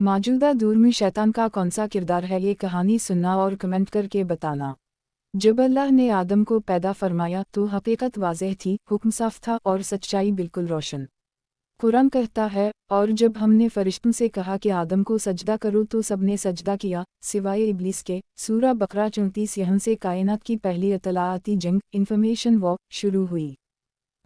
मौजूदा दौर में शैतान का कौन सा किरदार है, ये कहानी सुनना और कमेंट करके बताना। जब अल्लाह ने आदम को पैदा फरमाया तो हकीकत वाज़ेह थी, हुक्म साफ था और सच्चाई बिल्कुल रोशन। कुरान कहता है, और जब हमने फरिश्तों से कहा कि आदम को सजदा करो तो सबने सजदा किया सिवाय इब्लीस के। सूरा बकरा 34। यहाँ से कायनात की पहली इतलाआती जंग इन्फॉर्मेशन वॉर शुरू हुई।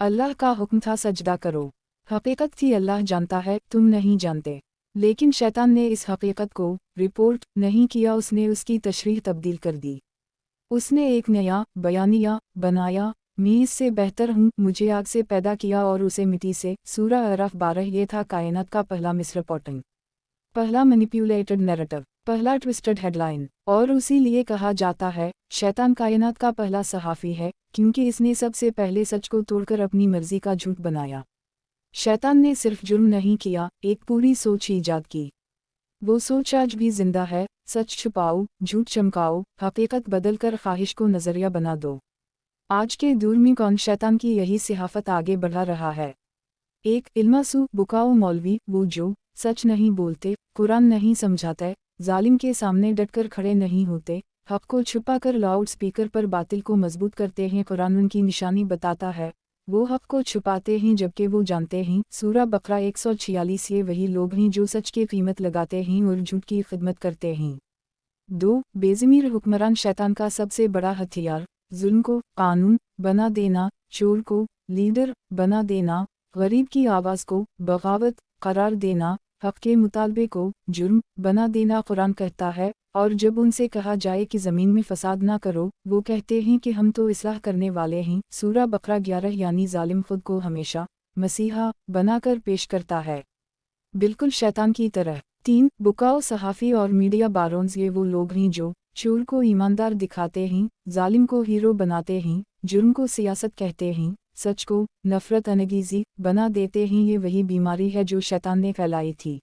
अल्लाह का हुक्म था सजदा करो। हकीकत थी अल्लाह जानता है, तुम नहीं जानते। लेकिन शैतान ने इस हकीकत को रिपोर्ट नहीं किया, उसने उसकी तशरीह तब्दील कर दी। उसने एक नया बयानिया बनाया, मैं इससे बेहतर हूँ, मुझे आग से पैदा किया और उसे मिट्टी से। सूरा अराफ 12। ये था कायनात का पहला मिसरिपोर्टिंग, पहला मैनिपुलेटेड नैरेटिव, पहला ट्विस्टेड हेडलाइन। और उसी लिए कहा जाता है शैतान कायनात का पहला सहाफ़ी है, क्योंकि इसने सबसे पहले सच को तोड़कर अपनी मर्जी का झूठ बनाया। शैतान ने सिर्फ जुर्म नहीं किया, एक पूरी सोच ईजाद की। वो सोच आज भी जिंदा है। सच छुपाओ, झूठ चमकाओ, हकीकत बदलकर ख्वाहिश को नजरिया बना दो। आज के दौर में कौन शैतान की यही सिहाफत आगे बढ़ा रहा है। एक इल्मासू बुकाओ मौलवी, वो जो सच नहीं बोलते, कुरान नहीं समझाते, जालिम के सामने डटकर खड़े नहीं होते, हक को छुपाकर लाउड स्पीकर पर बातिल को मजबूत करते हैं। कुरान उनकी निशानी बताता है, वो हक को छुपाते हैं जबकि वो जानते हैं। सूरा बकरा 146। ये वही लोग हैं जो सच की कीमत लगाते हैं और झूठ की खिदमत करते हैं। 2. बेज़मीर हुक्मरान शैतान का सबसे बड़ा हथियार, जुल्म को कानून बना देना, चोर को लीडर बना देना, गरीब की आवाज़ को बगावत करार देना, हक के मुतालबे को जुर्म बना देना। कुरान कहता है, और जब उनसे कहा जाए कि ज़मीन में फसाद ना करो, वो कहते हैं कि हम तो इस्लाह करने वाले हैं। सूरा बकरा 11। यानी जालिम खुद को हमेशा मसीहा बनाकर पेश करता है, बिल्कुल शैतान की तरह। 3. बुकाओ सहाफ़ी और मीडिया बारोन्स, ये वो लोग हैं जो चोर को ईमानदार दिखाते हैं, जालिम को हीरो बनाते हैं, जुर्म को सियासत कहते हैं, सच को नफरत अंगेज़ी बना देते हैं। ये वही बीमारी है जो शैतान ने फैलाई थी।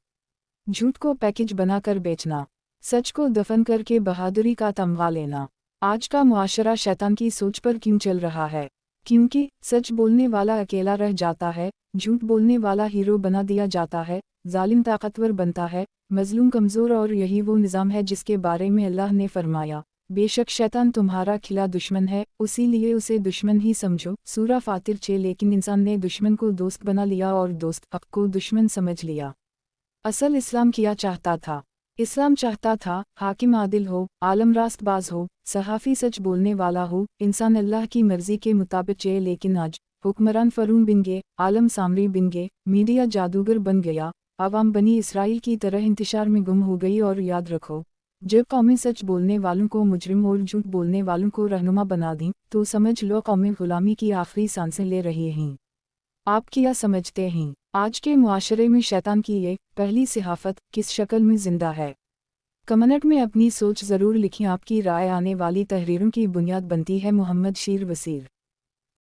झूठ को पैकेज बनाकर बेचना, सच को दफन करके बहादुरी का तमगा लेना। आज का मुआशरा शैतान की सोच पर क्यों चल रहा है? क्योंकि सच बोलने वाला अकेला रह जाता है, झूठ बोलने वाला हीरो बना दिया जाता है, जालिम ताकतवर बनता है, मजलूम कमज़ोर। और यही वो निज़ाम है जिसके बारे में अल्लाह ने फरमाया, बेशक शैतान तुम्हारा खिला दुश्मन है, उसीलिए उसे दुश्मन ही समझो। सूरा फातिर 6। लेकिन इंसान ने दुश्मन को दोस्त बना लिया और दोस्त हक को दुश्मन समझ लिया। असल इस्लाम किया चाहता था? इस्लाम चाहता था हाकिम आदिल हो, आलम रास्तबाज हो, सहाफ़ी सच बोलने वाला हो, इंसान अल्लाह की मर्जी के मुताबिक चले। लेकिन आज हुक्मरान फ़रून बिन गए, आलम सामरी बिन गए, मीडिया जादूगर बन गया, आवाम बनी इसराइल की तरह इंतशार में गुम हो गई। और याद रखो, जब कौमें सच बोलने वालों को मुजरिम और झूठ बोलने वालों को रहनुमा बना दी तो समझ लो कौमें गुलामी की आखिरी सांसें ले रही हैं। आप क्या समझते हैं, आज के मुआशरे में शैतान की ये पहली सिहाफत किस शक्ल में जिंदा है? कमेंट में अपनी सोच ज़रूर लिखें। आपकी राय आने वाली तहरीरों की बुनियाद बनती है। मोहम्मद शीर वसीर।